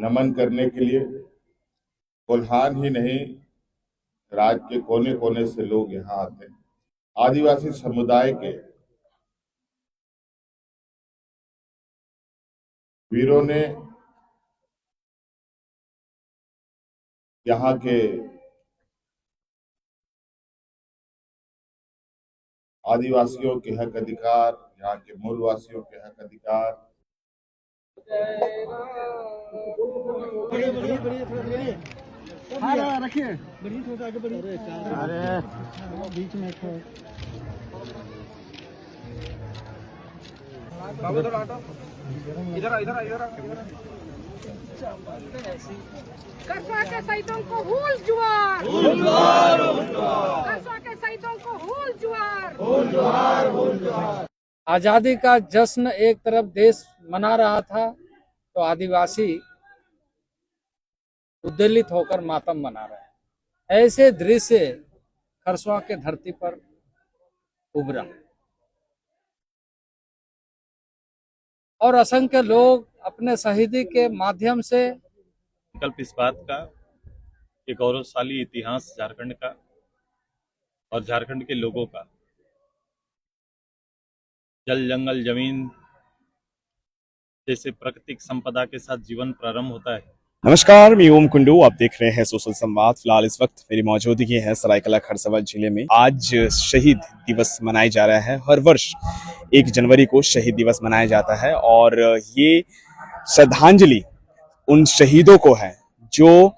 नमन करने के लिए कोल्हान ही नहीं, राज्य के कोने कोने से लोग यहाँ आते हैं। आदिवासी समुदाय के वीरों ने यहाँ के आदिवासियों के हक अधिकार, यहाँ के मूलवासियों के हक अधिकार, रखिए थोड़ा आगे बढ़िए। अरे बीच में बाबू थोड़ा हटो, इधर इधर कसवा के शहीदों को हुल जुआर, कसवा के शहीदों को हुल जुआर। आजादी का जश्न एक तरफ देश मना रहा था तो आदिवासी उद्वेलित होकर मातम मना रहे हैं। ऐसे दृश्य खरसवा के धरती पर उभरा और असंख्य लोग अपने शहीदी के माध्यम से संकल्प इस बात का कि गौरवशाली इतिहास झारखंड का और झारखंड के लोगों का जल जंगल जमीन जैसे प्राकृतिक संपदा के साथ जीवन प्रारंभ होता है। नमस्कार, मैं ओम कुंडू, आप देख रहे हैं सोशल संवाद। फिलहाल इस वक्त मेरी मौजूदगी है सरायकेला खरसावां जिले में। आज शहीद दिवस मनाया जा रहा है। हर वर्ष 1 जनवरी को शहीद दिवस मनाया जाता है और ये श्रद्धांजलि उन शहीदों को है जो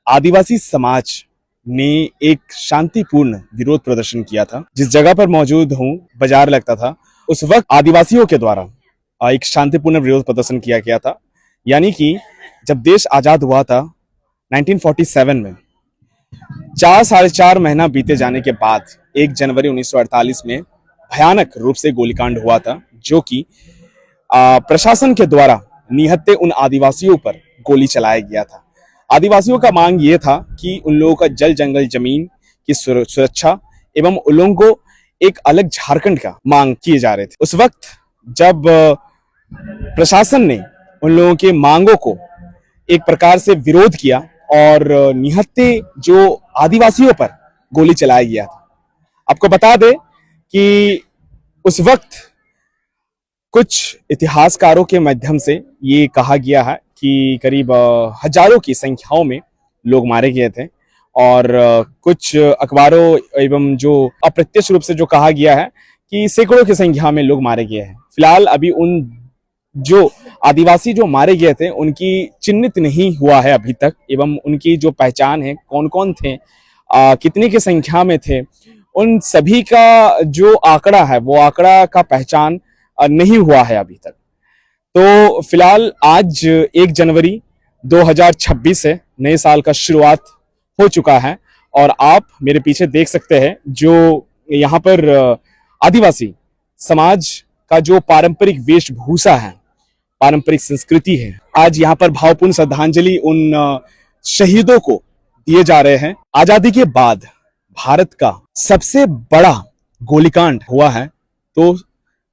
आदिवासी समाज ने एक शांतिपूर्ण विरोध प्रदर्शन किया था। जिस जगह पर मौजूद हूँ, बाजार लगता था, उस वक्त आदिवासियों के द्वारा एक शांतिपूर्ण विरोध प्रदर्शन किया गया था। यानी कि जब देश आजाद हुआ था 1947 में, 4-4.5 महीना बीते जाने के बाद 1 जनवरी 1948 में भयानक रूप से गोलीकांड हुआ था, जो कि प्रशासन के द्वारा निहत्थे उन आदिवासियों पर गोली चलाया गया था। आदिवासियों का मांग ये था कि उन लोगों का जल जंगल जमीन की सुरक्षा एवं उन लोगों को एक अलग झारखंड का मांग किए जा रहे थे। उस वक्त जब प्रशासन ने उन लोगों के मांगों को एक प्रकार से विरोध किया और निहत्थे जो आदिवासियों पर गोली चलाया गया था। आपको बता दें कि उस वक्त कुछ इतिहासकारों के माध्यम से ये कहा गया है कि करीब हजारों की संख्याओं में लोग मारे गए थे और कुछ अखबारों एवं जो अप्रत्यक्ष रूप से जो कहा गया है कि सैकड़ों की संख्या में लोग मारे गए हैं। फिलहाल अभी उन जो आदिवासी जो मारे गए थे उनकी चिन्हित नहीं हुआ है अभी तक, एवं उनकी जो पहचान है, कौन कौन थे, कितने की संख्या में थे, उन सभी का जो आंकड़ा है वो आंकड़ा का पहचान नहीं हुआ है अभी तक। तो फिलहाल आज 1 जनवरी 2026 है, नए साल का शुरुआत हो चुका है और आप मेरे पीछे देख सकते हैं जो यहाँ पर आदिवासी समाज का जो पारंपरिक वेशभूषा है, पारंपरिक संस्कृति है। आज यहाँ पर भावपूर्ण श्रद्धांजलि उन शहीदों को दिए जा रहे हैं। आजादी के बाद भारत का सबसे बड़ा गोलीकांड हुआ है तो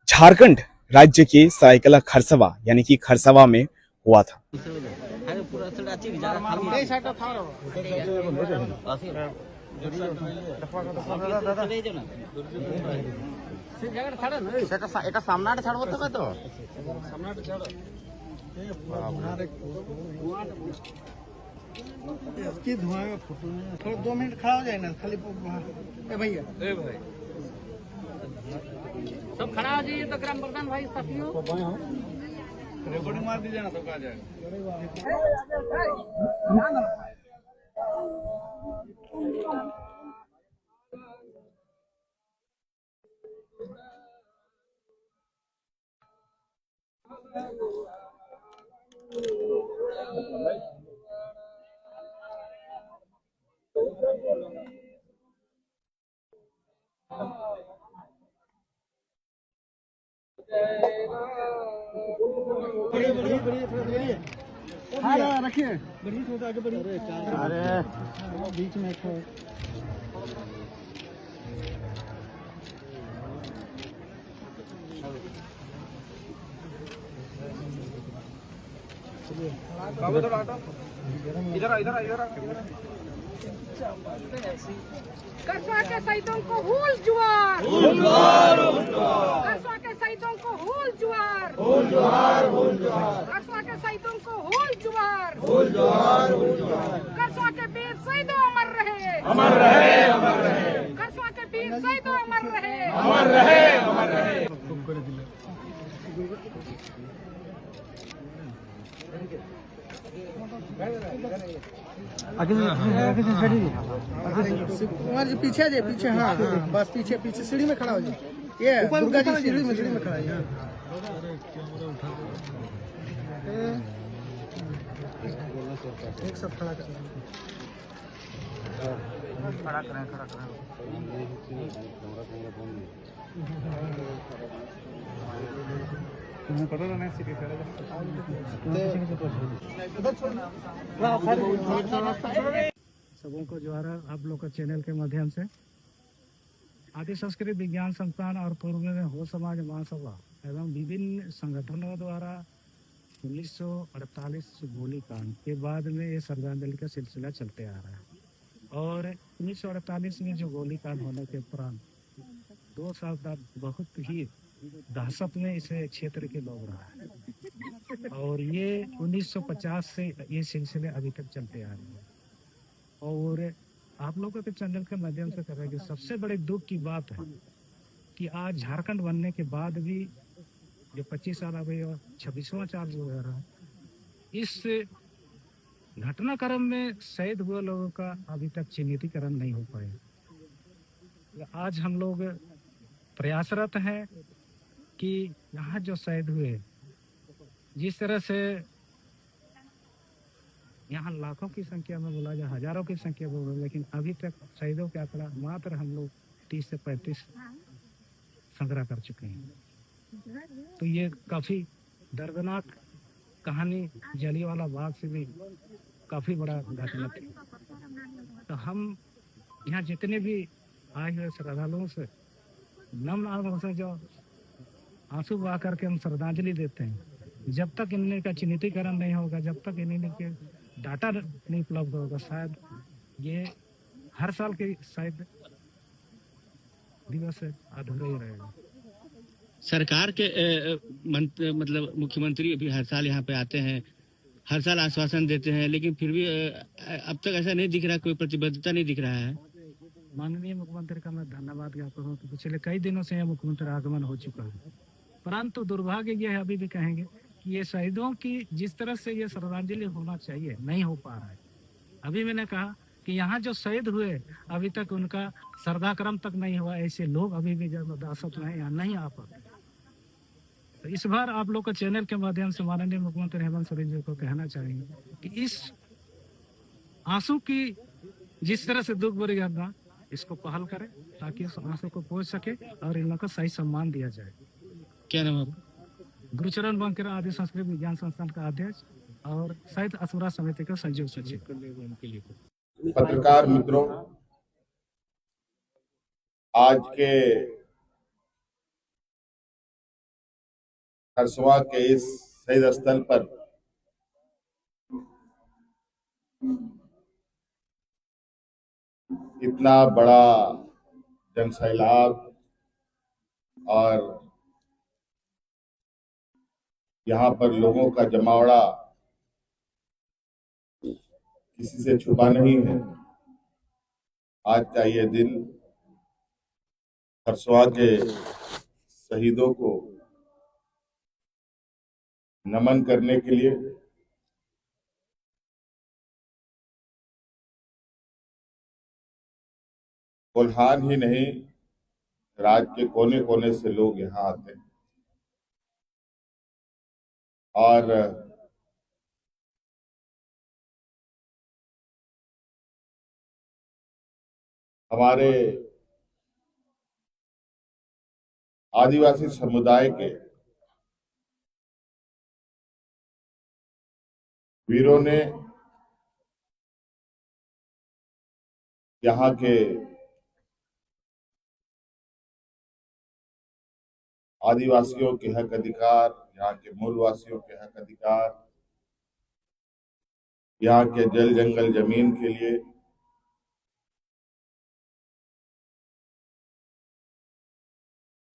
झारखंड राज्य के सरायकेला खरसावां यानी कि खरसावां में हुआ था। এটা সামনাটা ছাড়বো তো কত इसकी धुआं में फोटो नहीं, थोड़ा 2 मिनट खड़ा हो जाए ना खाली। ए भैया, ए भाई सब खड़ा हो जाइए तो ग्राम प्रधान भाई साथियों रिकॉर्डिंग मार दीजिए ना, तो आ जाएगा। रखिए बढ़िए थोड़ा आगे बढ़िए। अरे बीच में कसवा के शहीदों को हुल जुआर कसवा के शहीदों को हुल जुआर कसवा के शहीदों को हुल जुआर कसवा के वीर शहीदों अमर रहे कसवा के वीर शहीदों अमर रहे कुमार जी पीछे जे पीछे, हाँ हाँ बस पीछे पीछे सीढ़ी में खड़ा हो जाए। ये दुर्गा जी सीढ़ी में खड़ा है। हाँ। एक साथ खड़ा कर खड़ा करें। सबों को जोहार आप लोग का चैनल के माध्यम से आदि संस्कृत विज्ञान संस्थान और पूर्व में हो समाज महासभा एवं विभिन्न संगठनों द्वारा 1948 गोलीकांड के बाद में ये श्रद्धांजलि का सिलसिला चलते आ रहा है। और 1948 में जो गोलीकांड होने के उपरांत 2 साल तक बहुत ही दहशत में इस क्षेत्र के लोग रहा है। और ये 1950 से ये सिलसिले अभी तक चलते आ रहे हैं। और आप लोगों के चैनल के माध्यम से कर रहे हैं कि सबसे बड़े दुख की बात है कि आज झारखंड बनने के बाद भी जो 25 साल अभी और 26वां चार्ज हो रहा है, इस घटनाक्रम में शहीद हुए लोगों का अभी तक चिन्हितीकरण नहीं हो पाया। आज हम लोग प्रयासरत हैं कि यहाँ जो शहीद हुए, जिस तरह से यहाँ लाखों की संख्या में बोला जाए, हजारों की संख्या में बोला, लेकिन अभी तक शहीदों का आंकड़ा मात्र हम लोग 30 से 35 संग्रह कर चुके हैं। तो ये काफ़ी दर्दनाक कहानी जलियांवाला बाग से भी काफ़ी बड़ा घटना थी। तो हम यहाँ जितने भी आए हुए श्रद्धालुओं से नम्र आंखों से जो आंसू बहा करके हम श्रद्धांजलि देते हैं। जब तक इनके का चिन्हितीकरण नहीं होगा, जब तक इनके डाटा नहीं उपलब्ध होगा, शायद ये हर साल के शायद दिवस अधूरा ही रहेगा। सरकार के मतलब मुख्यमंत्री भी हर साल यहाँ पे आते हैं, हर साल आश्वासन देते हैं, लेकिन फिर भी अब तक ऐसा नहीं दिख रहा, कोई प्रतिबद्धता नहीं दिख रहा है। माननीय मुख्यमंत्री का मैं धन्यवाद ज्ञापन हूँ कि पिछले कई दिनों से यह मुख्यमंत्री आगमन हो चुका है, परंतु दुर्भाग्य यह है, अभी भी कहेंगे कि ये शहीदों की जिस तरह से ये श्रद्धांजलि होना चाहिए नहीं हो पा रहा है। अभी मैंने कहा कि यहाँ जो शहीद हुए अभी तक उनका श्रद्धाक्रम तक नहीं हुआ, ऐसे लोग अभी भी दहशत में यहाँ नहीं आ पाते। तो इस बार आप लोग का चैनल के माध्यम से माननीय मुख्यमंत्री हेमंत सोरेन जी को कहना चाहेंगे कि इस आंसू की जिस तरह से दुख भरी घटना, इसको पहल करें ताकि इस आंसू को पहुंच सके और इन लोगों को सही सम्मान दिया जाए। क्या नाम है? गुरुचरण बंकेरा आदि संस्कृत विज्ञान संस्थान का अध्यक्ष और साहित्य अस्मरा समिति का संयोजक सचिव। पत्रकार मित्रों, आज के खरसवा के इस शहीद स्थल पर इतना बड़ा जनसैलाब और यहाँ पर लोगों का जमावड़ा किसी से छुपा नहीं है। आज का ये दिन खरसवा के शहीदों को नमन करने के लिए कोल्हान ही नहीं, राज्य के कोने कोने से लोग यहाँ आते हैं और हमारे आदिवासी समुदाय के वीरों ने यहाँ के आदिवासियों के हक अधिकार, यहाँ के मूलवासियों के हक अधिकार यहाँ के जल जंगल जमीन के लिए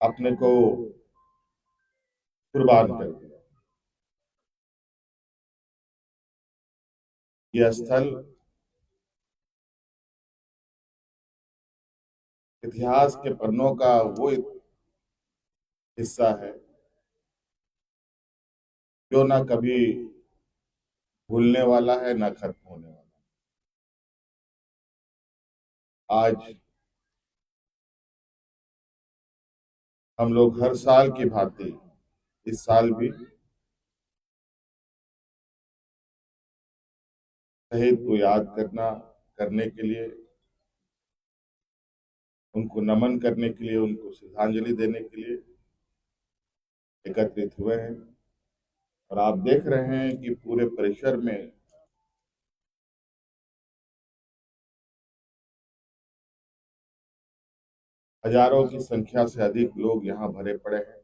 अपने को कुर्बान कर दिया। यह स्थल इतिहास के पन्नों का वो हिस्सा है जो ना कभी भूलने वाला है ना खत्म होने वाला। आज हम लोग हर साल की भांति इस साल भी शहीद को याद करने के लिए, उनको नमन करने के लिए, उनको श्रद्धांजलि देने के लिए एकत्रित हुए हैं। और आप देख रहे हैं कि पूरे परिसर में हजारों की संख्या से अधिक लोग यहाँ भरे पड़े हैं,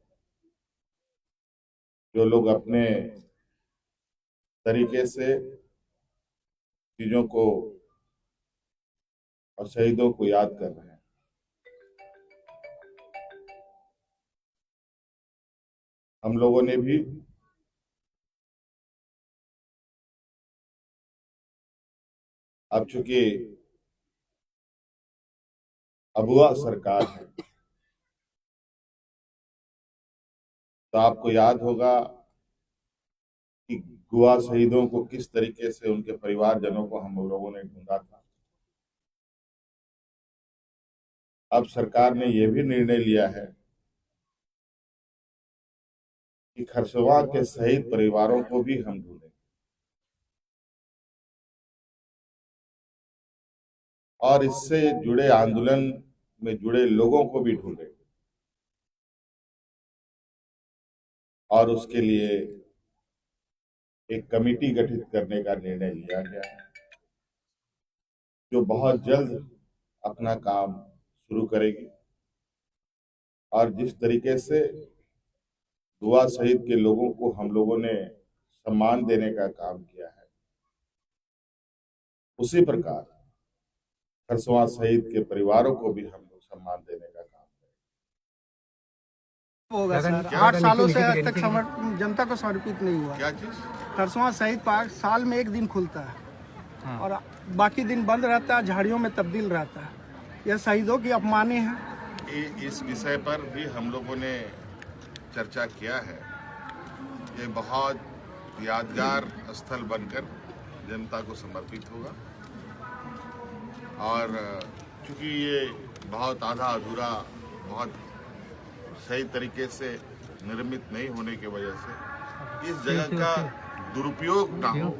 जो लोग अपने तरीके से चीजों को और शहीदों को याद कर रहे हैं। हम लोगों ने भी अब चूंकि अबुआ सरकार है तो आपको याद होगा कि गोवा शहीदों को किस तरीके से उनके परिवारजनों को हम लोगों ने ढूंढा था। अब सरकार ने यह भी निर्णय लिया है कि खरसवा के शहीद परिवारों को भी हम ढूंढें और इससे जुड़े आंदोलन में जुड़े लोगों को भी ढूंढें और उसके लिए एक कमेटी गठित करने का निर्णय लिया गया है, जो बहुत जल्द अपना काम शुरू करेगी। और जिस तरीके से दुआ शहीद के लोगों को हम लोगों ने सम्मान देने का काम किया है, उसी प्रकार खरसवा शहीद के परिवारों को भी हम लोग सम्मान देने का काम होगा सर। 8 सालों से आज तक जनता को समर्पित नहीं हुआ। क्या चीज? खरसवा शहीद पार्क साल में 1 दिन खुलता है और बाकी दिन बंद रहता है, झाड़ियों में तब्दील रहता है। यह शहीदों की अपमानी है। इस विषय पर भी हम लोगों ने चर्चा किया है। ये बहुत यादगार स्थल बनकर जनता को समर्पित होगा और चूंकि ये बहुत आधा अधूरा, बहुत सही तरीके से निर्मित नहीं होने की वजह से इस जगह का दुरुपयोग ना हो,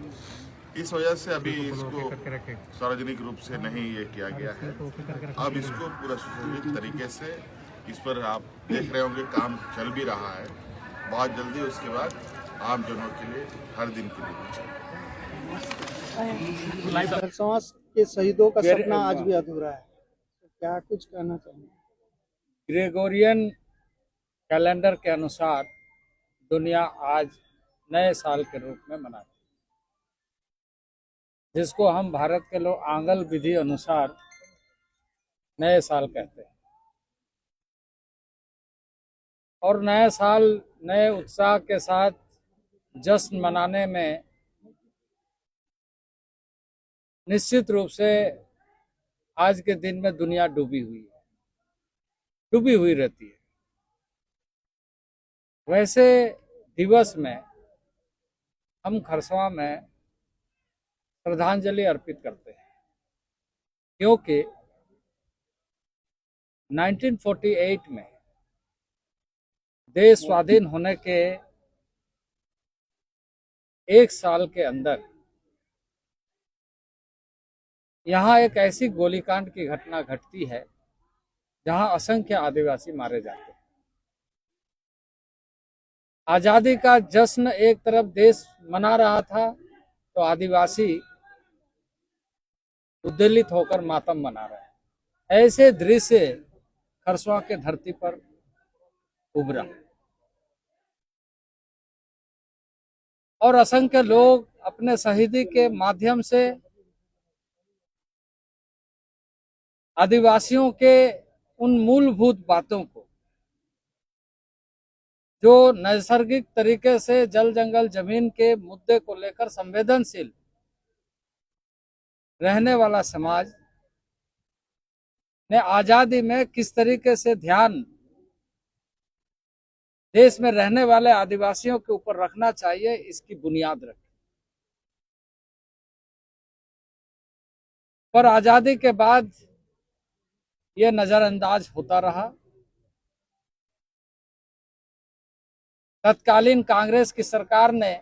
इस वजह से अभी इसको सार्वजनिक रूप से नहीं ये किया गया है। अब इसको पूरा सुसज्जित तरीके से इस पर आप देख रहे होंगे काम चल भी रहा है। बहुत जल्दी उसके बाद आम जनों के लिए हर दिन के लिए खरसवा के शहीदों का सपना आज भी अधूरा है, तो क्या कुछ कहना चाहिए? ग्रेगोरियन कैलेंडर के अनुसार दुनिया आज नए साल के रूप में मनाती है, जिसको हम भारत के लोग आंगल विधि अनुसार नए साल कहते हैं। और नए साल नए उत्साह के साथ जश्न मनाने में निश्चित रूप से आज के दिन में दुनिया डूबी हुई रहती है। वैसे दिवस में हम खरसवा में श्रद्धांजलि अर्पित करते हैं, क्योंकि 1948 में देश स्वाधीन होने के 1 साल के अंदर यहाँ एक ऐसी गोलीकांड की घटना घटती है जहाँ असंख्य आदिवासी मारे जाते हैं। आजादी का जश्न एक तरफ देश मना रहा था तो आदिवासी उद्वेलित होकर मातम मना रहे हैं। ऐसे दृश्य खरसवा के धरती पर उभरा और असंख्य लोग अपने शहीदी के माध्यम से आदिवासियों के उन मूलभूत बातों को, जो नैसर्गिक तरीके से जल जंगल जमीन के मुद्दे को लेकर संवेदनशील रहने वाला समाज ने आजादी में किस तरीके से ध्यान देश में रहने वाले आदिवासियों के ऊपर रखना चाहिए, इसकी बुनियाद रखी। पर आजादी के बाद यह नजरअंदाज होता रहा। तत्कालीन कांग्रेस की सरकार ने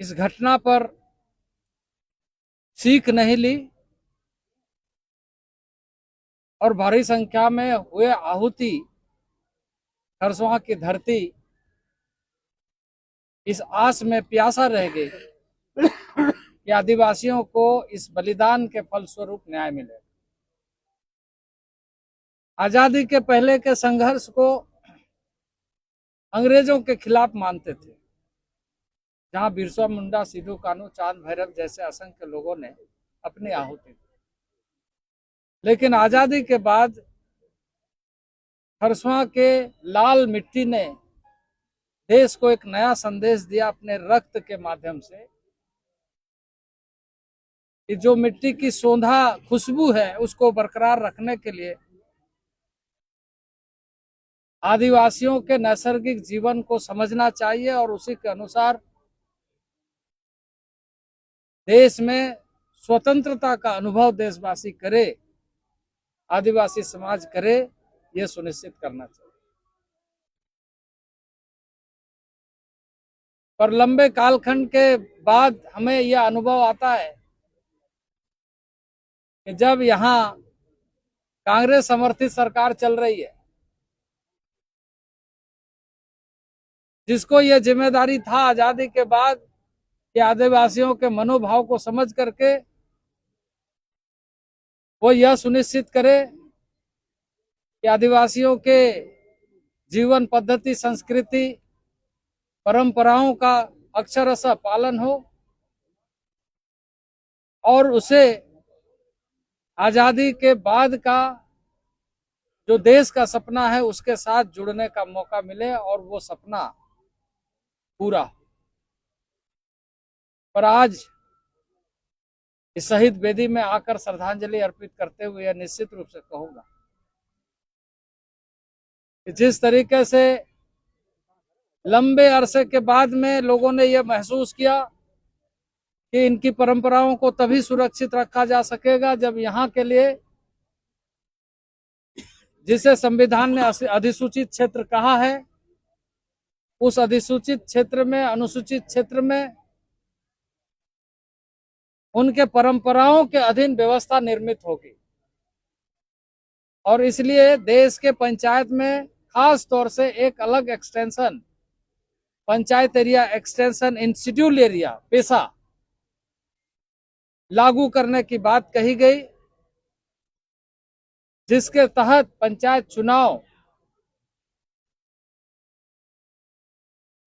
इस घटना पर सीख नहीं ली और भारी संख्या में हुए आहुति खरसवां की धरती इस आस में प्यासा रह गई कि आदिवासियों को इस बलिदान के फलस्वरूप न्याय मिले। आजादी के पहले के संघर्ष को अंग्रेजों के खिलाफ मानते थे, जहां बिरसा मुंडा, सिद्धू कान्हू, चांद भैरव जैसे असंख्य लोगों ने अपनी आहुति दी। लेकिन आजादी के बाद खरसवां के लाल मिट्टी ने देश को एक नया संदेश दिया अपने रक्त के माध्यम से कि जो मिट्टी की सोंधा खुशबू है उसको बरकरार रखने के लिए आदिवासियों के नैसर्गिक जीवन को समझना चाहिए और उसी के अनुसार देश में स्वतंत्रता का अनुभव देशवासी करे, आदिवासी समाज करे, यह सुनिश्चित करना चाहिए। पर लंबे कालखंड के बाद हमें यह अनुभव आता है कि जब यहां कांग्रेस समर्थित सरकार चल रही है, जिसको यह जिम्मेदारी था आजादी के बाद कि आदिवासियों के मनोभाव को समझ करके वो यह सुनिश्चित करे कि आदिवासियों के जीवन पद्धति, संस्कृति, परंपराओं का अक्षरशः पालन हो और उसे आजादी के बाद का जो देश का सपना है उसके साथ जुड़ने का मौका मिले और वो सपना पूरा। पर आज इस शहीद वेदी में आकर श्रद्धांजलि अर्पित करते हुए यह निश्चित रूप से कहूंगा कि जिस तरीके से लंबे अरसे के बाद में लोगों ने यह महसूस किया कि इनकी परंपराओं को तभी सुरक्षित रखा जा सकेगा जब यहाँ के लिए, जिसे संविधान ने अधिसूचित क्षेत्र कहा है, उस अधिसूचित क्षेत्र में, अनुसूचित क्षेत्र में उनके परंपराओं के अधीन व्यवस्था निर्मित होगी। और इसलिए देश के पंचायत में खास तौर से एक अलग extension, panchayat area extension institute area पेशा लागू करने की बात कही गई, जिसके तहत पंचायत चुनाव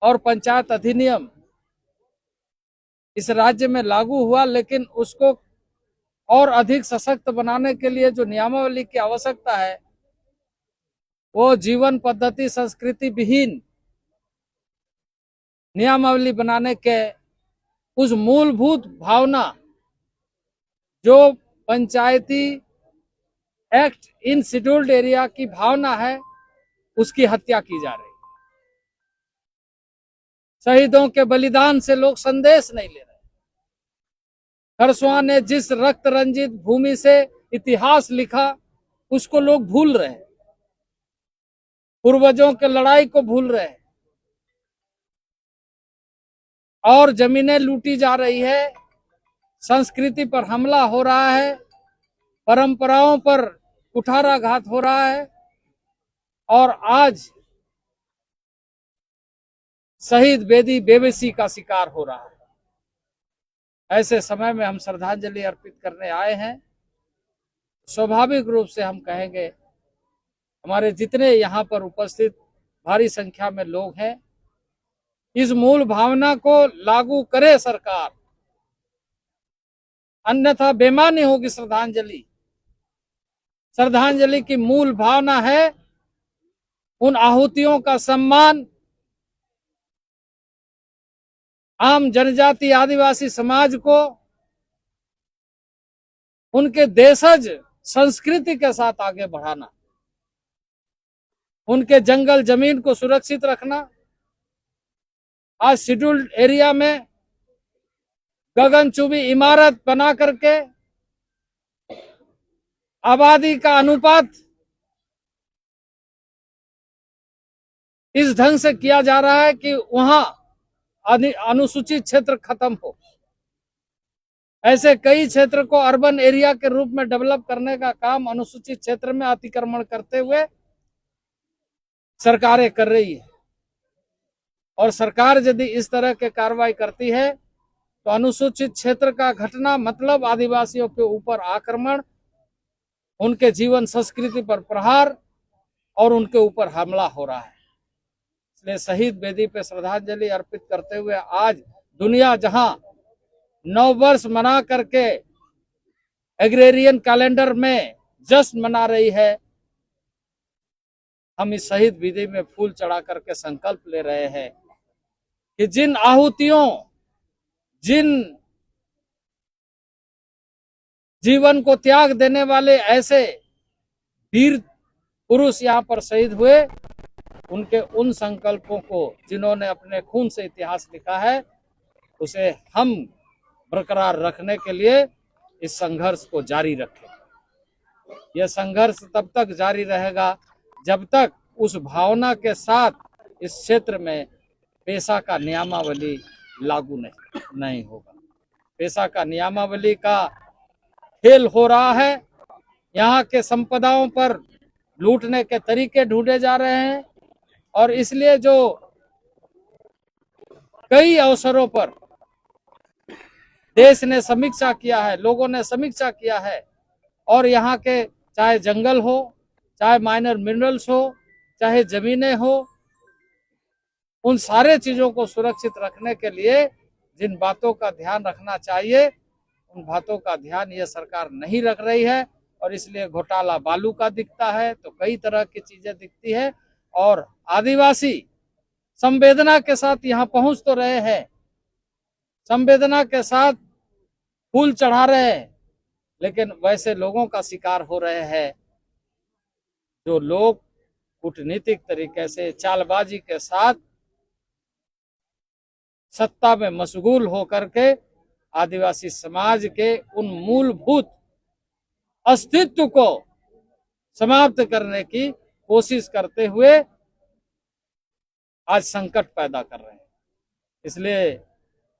और पंचायत अधिनियम इस राज्य में लागू हुआ। लेकिन उसको और अधिक सशक्त बनाने के लिए जो नियमावली की आवश्यकता है वो जीवन पद्धति, संस्कृति विहीन नियमावली बनाने के उस मूलभूत भावना जो पंचायती एक्ट इन शेड्यूल्ड एरिया की भावना है, उसकी हत्या की जा रही है। शहीदों के बलिदान से लोग संदेश नहीं ले रहे। खरसवां ने जिस रक्त रंजित भूमि से इतिहास लिखा उसको लोग भूल रहे हैं, पूर्वजों के लड़ाई को भूल रहे हैं और जमीनें लूटी जा रही है, संस्कृति पर हमला हो रहा है, परंपराओं पर कुठाराघात हो रहा है और आज शहीद वेदी बेबसी का शिकार हो रहा है। ऐसे समय में हम श्रद्धांजलि अर्पित करने आए हैं। स्वाभाविक रूप से हम कहेंगे, हमारे जितने यहाँ पर उपस्थित भारी संख्या में लोग हैं, इस मूल भावना को लागू करे सरकार, अन्यथा बेमानी होगी श्रद्धांजलि। श्रद्धांजलि की मूल भावना है उन आहुतियों का सम्मान, आम जनजाति आदिवासी समाज को उनके देशज संस्कृति के साथ आगे बढ़ाना, उनके जंगल जमीन को सुरक्षित रखना। आज शेड्यूल्ड एरिया में गगनचुंबी इमारत बना करके आबादी का अनुपात इस ढंग से किया जा रहा है कि वहां अनुसूचित क्षेत्र खत्म हो। ऐसे कई क्षेत्र को अर्बन एरिया के रूप में डेवलप करने का काम अनुसूचित क्षेत्र में अतिक्रमण करते हुए सरकारें कर रही है। और सरकार यदि इस तरह के कार्रवाई करती है तो अनुसूचित क्षेत्र का घटना मतलब आदिवासियों के ऊपर आक्रमण, उनके जीवन संस्कृति पर प्रहार और उनके ऊपर हमला हो रहा है। इसलिए शहीद वेदी पे श्रद्धांजलि अर्पित करते हुए आज दुनिया जहां नव वर्ष मना करके एग्रेरियन कैलेंडर में जश्न मना रही है, हम इस शहीद वेदी में फूल चढ़ा करके संकल्प ले रहे हैं कि जिन आहुतियों, जिन जीवन को त्याग देने वाले ऐसे वीर पुरुष यहाँ पर शहीद हुए, उनके उन संकल्पों को जिन्होंने अपने खून से इतिहास लिखा है, उसे हम बरकरार रखने के लिए इस संघर्ष को जारी रखें। यह संघर्ष तब तक जारी रहेगा जब तक उस भावना के साथ इस क्षेत्र में पेशा का नियमावली लागू नहीं होगा। पेशा का नियमावली का खेल हो रहा है। यहाँ के संपदाओं पर लूटने के तरीके ढूंढे जा रहे हैं और इसलिए जो कई अवसरों पर देश ने समीक्षा किया है, लोगों ने समीक्षा किया है और यहाँ के चाहे जंगल हो, चाहे माइनर मिनरल्स हो, चाहे जमीनें हो, उन सारे चीजों को सुरक्षित रखने के लिए जिन बातों का ध्यान रखना चाहिए, उन बातों का ध्यान ये सरकार नहीं रख रही है और इसलिए घोटाला बालू का दिखता है तो कई तरह की चीजें दिखती है। और आदिवासी संवेदना के साथ यहाँ पहुंच तो रहे हैं, संवेदना के साथ फूल चढ़ा रहे हैं, लेकिन वैसे लोगों का शिकार हो रहे हैं जो लोग कूटनीतिक तरीके से चालबाजी के साथ सत्ता में मशगूल होकर के आदिवासी समाज के उन मूलभूत अस्तित्व को समाप्त करने की कोशिश करते हुए आज संकट पैदा कर रहे हैं। इसलिए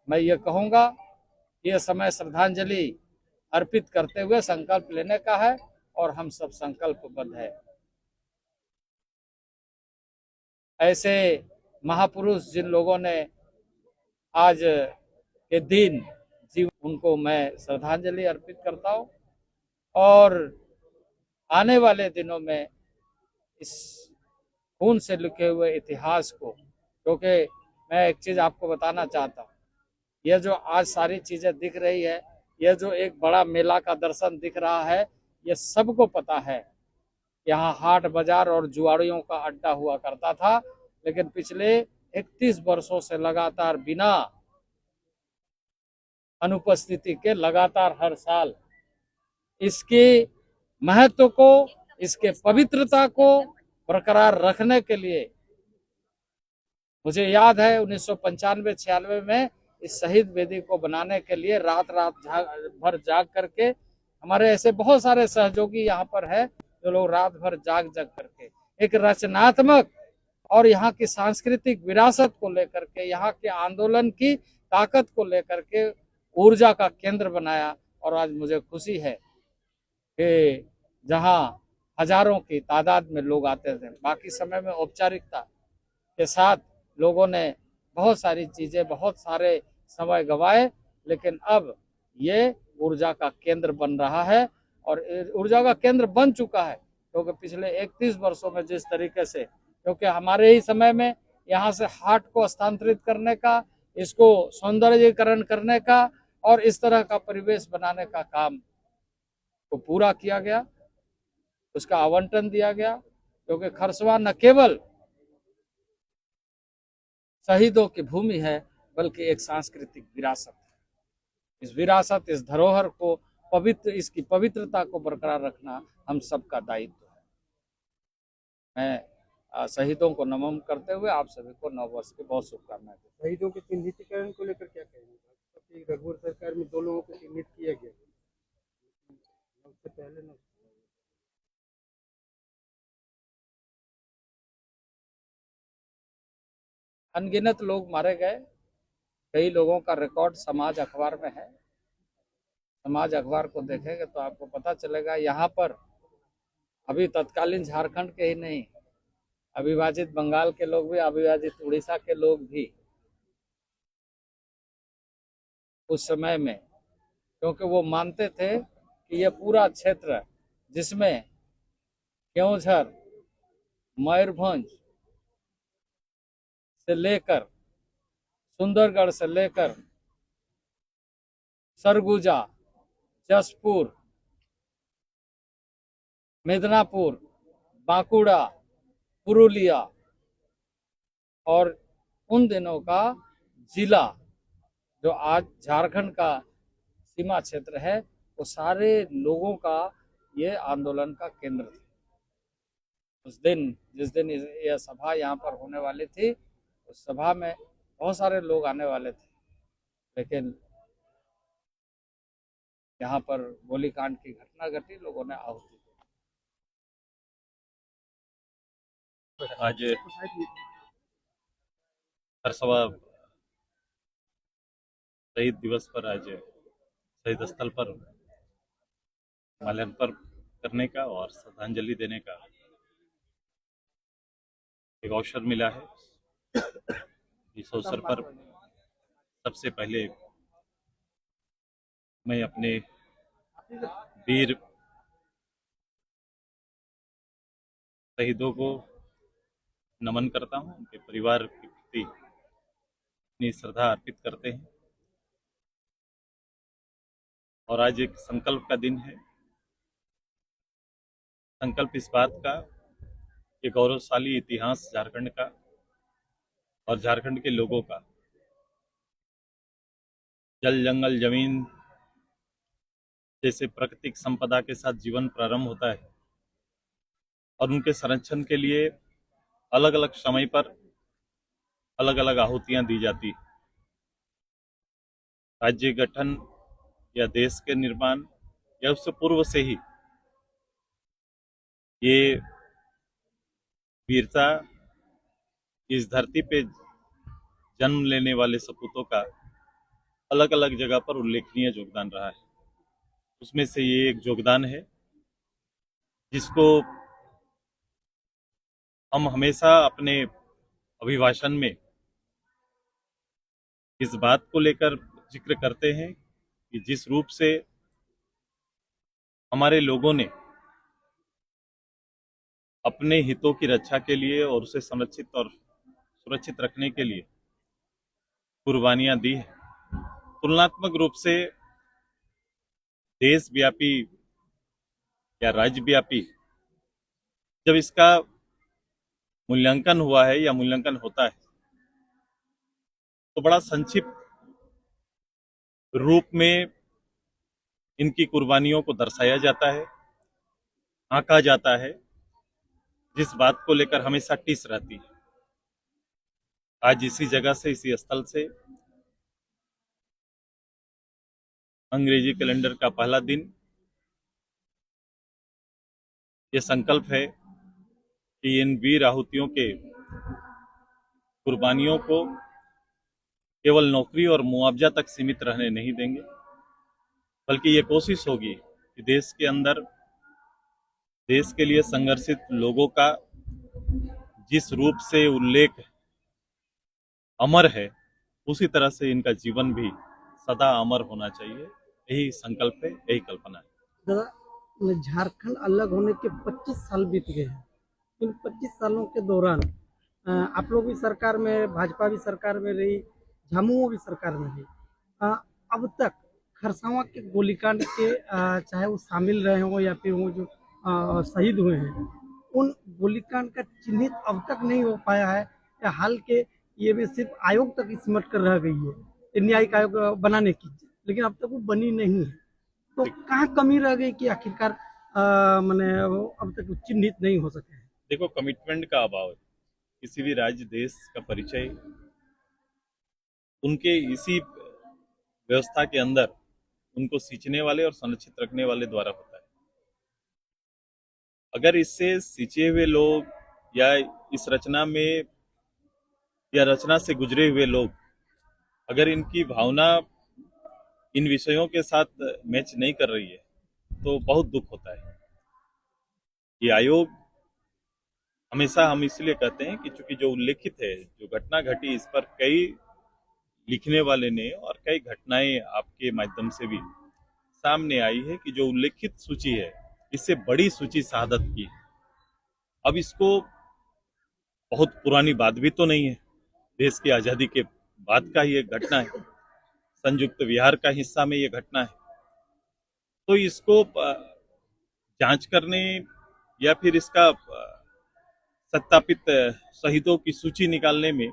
मैं ये कहूंगा कि यह समय श्रद्धांजलि अर्पित करते हुए संकल्प लेने का है और हम सब संकल्पबद्ध है। ऐसे महापुरुष जिन लोगों ने आज के दिन उनको मैं श्रद्धांजलि अर्पित करता हूँ और आने वाले दिनों में इस खून से लिखे हुए इतिहास को, क्योंकि मैं एक चीज आपको बताना चाहता हूँ, यह जो आज सारी चीजें दिख रही है, यह जो एक बड़ा मेला का दर्शन दिख रहा है, यह सबको पता है यहाँ हाट बाजार और जुआड़ियों का अड्डा हुआ करता था, लेकिन पिछले 31 वर्षों से लगातार बिना अनुपस्थिति के लगातार हर साल इसके महत्व को, इसके पवित्रता को बरकरार रखने के लिए मुझे याद है 1995-96 में इस शहीद वेदी को बनाने के लिए रात भर जाग करके, हमारे ऐसे बहुत सारे सहयोगी यहाँ पर है जो लोग रात भर जाग करके एक रचनात्मक और यहाँ की सांस्कृतिक विरासत को लेकर के, यहाँ के आंदोलन की ताकत को लेकर के ऊर्जा का केंद्र बनाया। और आज मुझे खुशी है कि जहाँ हजारों की तादाद में लोग आते थे, बाकी समय में औपचारिकता के साथ लोगों ने बहुत सारी चीजें, बहुत सारे समय गंवाए, लेकिन अब ये ऊर्जा का केंद्र बन रहा है और ऊर्जा का केंद्र बन चुका है, क्योंकि पिछले 31 वर्षों में जिस तरीके से, क्योंकि हमारे ही समय में यहाँ से हाट को स्थानांतरित करने का, इसको सौंदर्यीकरण करने का और इस तरह का परिवेश बनाने का काम को पूरा किया गया, उसका आवंटन दिया गया, क्योंकि खरसवा न केवल शहीदों की भूमि है बल्कि एक सांस्कृतिक विरासत है। इस विरासत, इस धरोहर को पवित्र, इसकी पवित्रता को बरकरार रखना हम सबका दायित्व है। मैं शहीदों को नमन करते हुए आप सभी को नववर्ष की बहुत शुभकामनाएं देता हूं। शहीदों के चिन्हितीकरण को लेकर क्या कहेंगे? रघुवर सरकार में 2 लोगों को चिन्हित किया गया, उससे पहले न अनगिनत लोग मारे गए। कई लोगों का रिकॉर्ड समाज अखबार में है। समाज अखबार को देखेंगे तो आपको पता चलेगा। यहाँ पर अभी तत्कालीन झारखंड के ही नहीं, अविभाजित बंगाल के लोग भी, अविभाजित उड़ीसा के लोग भी उस समय में, क्योंकि वो मानते थे कि यह पूरा क्षेत्र जिसमें केओंझर, मयूरभंज से लेकर सुंदरगढ़ से लेकर सरगुजा, जसपुर, मिदनापुर, बांकुड़ा, पुरुलिया और उन दिनों का जिला जो आज झारखंड का सीमा क्षेत्र है, वो सारे लोगों का ये आंदोलन का केंद्र था। उस दिन, जिस दिन यह सभा यहाँ पर होने वाली थी, उस सभा में बहुत सारे लोग आने वाले थे, लेकिन यहाँ पर गोलीकांड की घटना घटी, लोगों ने आहुति दी। आज खरसवा शहीद दिवस पर आज शहीद स्थल पर माल्यार्पण करने का और श्रद्धांजलि देने का एक अवसर मिला है। इस अवसर पर सबसे पहले मैं अपने वीर शहीदों को नमन करता हूं, उनके परिवार के प्रति अपनी श्रद्धा अर्पित करते हैं। और आज एक संकल्प का दिन है। संकल्प इस बात का कि गौरवशाली इतिहास झारखंड का और झारखंड के लोगों का, जल, जंगल, जमीन जैसे प्राकृतिक संपदा के साथ जीवन प्रारंभ होता है और उनके संरक्षण के लिए अलग अलग समय पर अलग अलग आहुतियां दी जाती। राज्य गठन या देश के निर्माण या उससे पूर्व से ही ये वीरता, इस धरती पे जन्म लेने वाले सपूतों का अलग अलग जगह पर उल्लेखनीय योगदान रहा है। उसमें से ये एक योगदान है जिसको हम हमेशा अपने अभिभाषण में इस बात को लेकर जिक्र करते हैं कि जिस रूप से हमारे लोगों ने अपने हितों की रक्षा के लिए और उसे संरक्षित और सुरक्षित रखने के लिए कुर्बानियां दी है, तुलनात्मक रूप से देशव्यापी या राज्यव्यापी जब इसका मूल्यांकन हुआ है या मूल्यांकन होता है तो बड़ा संक्षिप्त रूप में इनकी कुर्बानियों को दर्शाया जाता है, आंका जाता है, जिस बात को लेकर हमेशा टिस रहती है। आज इसी जगह से, इसी स्थल से अंग्रेजी कैलेंडर का पहला दिन ये संकल्प है कि इन वीर आहुतियों के कुर्बानियों को केवल नौकरी और मुआवजा तक सीमित रहने नहीं देंगे, बल्कि ये कोशिश होगी कि देश के अंदर देश के लिए संघर्षित लोगों का जिस रूप से उल्लेख अमर है, उसी तरह से इनका जीवन भी सदा अमर होना चाहिए। यही संकल्प है, यही कल्पना है। दादा, झारखंड अलग होने के 25 साल बीत गए हैं। इन 25 सालों के दौरान आप लोग भी सरकार में, भाजपा भी सरकार में रही, झामुमो भी सरकार में रही। अब तक खरसावां के गोलीकांड के चाहे वो शामिल रहे हों या फिर वो जो शहीद हुए हैं, उन गोलीकांड का चिन्हित अब तक नहीं हो पाया है, या हाल के ये में सिर्फ आयोग तक सिमट कर रह गई है, न्यायिक आयोग बनाने की, लेकिन अब तक वो बनी नहीं है। तो कहाँ कमी रह गई कि आखिरकार मैंने अब तक चिन्हित नहीं हो सके? देखो, कमिटमेंट का अभाव है। किसी भी राज्य देश का परिचय उनके इसी व्यवस्था के अंदर उनको सींचने वाले और संरक्षित रखने वाले द्वारा होता है। अगर इससे सींचे हुए लोग या इस रचना में या रचना से गुजरे हुए लोग, अगर इनकी भावना इन विषयों के साथ मैच नहीं कर रही है तो बहुत दुख होता है। ये आयोग हमेशा हम इसलिए कहते हैं कि चूंकि जो उल्लेखित है, जो घटना घटी, इस पर कई लिखने वाले ने और कई घटनाएं आपके माध्यम से भी सामने आई है कि जो उल्लेखित सूची है इससे बड़ी सूची शहादत की है। अब इसको बहुत पुरानी बात भी तो नहीं है, देश की आजादी के बाद का ही एक घटना है, संयुक्त विहार का हिस्सा में ये घटना है। तो इसको जांच करने या फिर इसका सत्यापित शहीदों की सूची निकालने में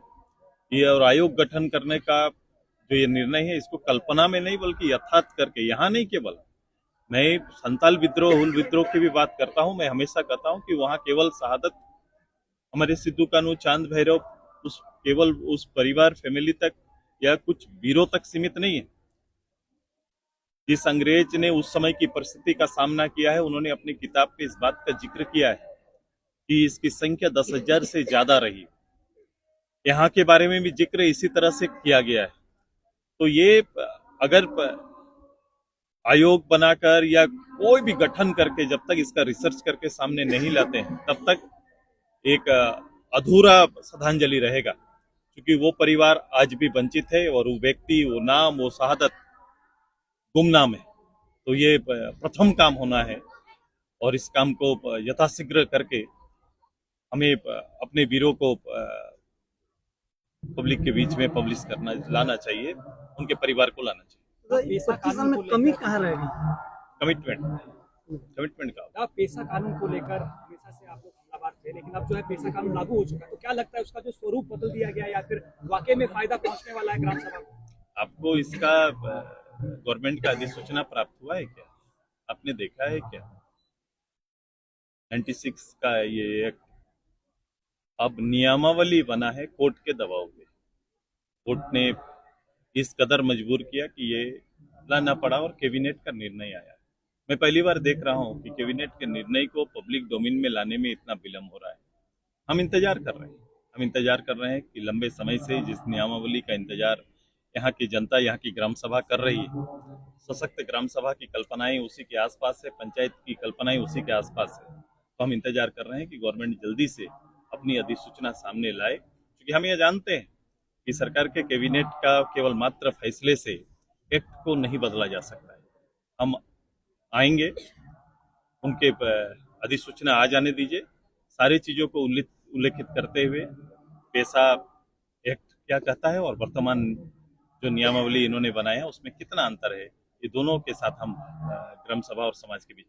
ये और आयोग गठन करने का जो ये निर्णय है, इसको कल्पना में नहीं बल्कि यथार्थ करके, यहाँ नहीं केवल मैं संताल विद्रोह, हुल विद्रोह की भी बात करता हूँ, मैं हमेशा कहता हूँ कि वहाँ केवल शहादत हमारे सिद्धू कानू, चांद भैरव, केवल उस परिवार फैमिली तक या कुछ वीरों तक सीमित नहीं है। जिस अंग्रेज ने उस समय की परिस्थिति का सामना किया है, उन्होंने अपनी किताब में इस बात का जिक्र किया है कि इसकी संख्या 10,000 से ज्यादा रही। यहाँ के बारे में भी जिक्र इसी तरह से किया गया है। तो ये अगर आयोग बनाकर या कोई भी गठन करके जब तक इसका रिसर्च करके सामने नहीं लाते हैं, तब तक एक अधूरा श्रद्धांजलि रहेगा, क्योंकि वो परिवार आज भी वंचित है और वो व्यक्ति, वो नाम, वो शहादत गुमनाम है। तो ये प्रथम काम होना है और इस काम को यथाशीघ्र करके हमें अपने वीरों को पब्लिक के बीच में पब्लिश करना, लाना चाहिए, उनके परिवार को लाना चाहिए। तो 25 साल में कमी कहाँ रह गई? कमिटमेंट का। पेशा कानून को लेकर हमेशा से आप लोग हमलावर थे, लेकिन अब जो है पेशा कानून लागू हो चुका है, तो क्या लगता है उसका जो स्वरूप बदल दिया गया या फिर वाकई में फायदा पहुंचने वाला है ग्राम सभा को? आपको इसका गवर्नमेंट का अधिसूचना प्राप्त हुआ है क्या? आपने देखा है क्या? 96 का ये एक अब नियमावली बना है कोर्ट के दबाव पे। कोर्ट ने इस कदर मजबूर किया कि ये लाना पड़ा और कैबिनेट का निर्णय आया। मैं पहली बार देख रहा हूं कि कैबिनेट के निर्णय को पब्लिक डोमेन में लाने में इतना विलंब हो रहा है। हम इंतजार कर रहे हैं कि लंबे समय से जिस नियमावली का इंतजार यहाँ की जनता, यहाँ की ग्राम सभा कर रही है, सशक्त ग्राम सभा की कल्पनाएं उसी के आसपास है, पंचायत की कल्पनाएं उसी के आसपास है। तो हम इंतजार कर रहे हैं कि गवर्नमेंट जल्दी से अपनी अधिसूचना सामने लाए, क्योंकि हम ये जानते हैं कि सरकार के कैबिनेट का केवल मात्र फैसले से एक्ट को नहीं बदला जा सकता है। हम आएंगे, उनके अधिसूचना आ जाने दीजिए, सारी चीजों को उल्लेखित करते हुए पेशा एक्ट क्या कहता है और वर्तमान जो नियमावली इन्होंने बनाया है उसमें कितना अंतर है, ये दोनों के साथ हम ग्राम सभा और समाज के बीच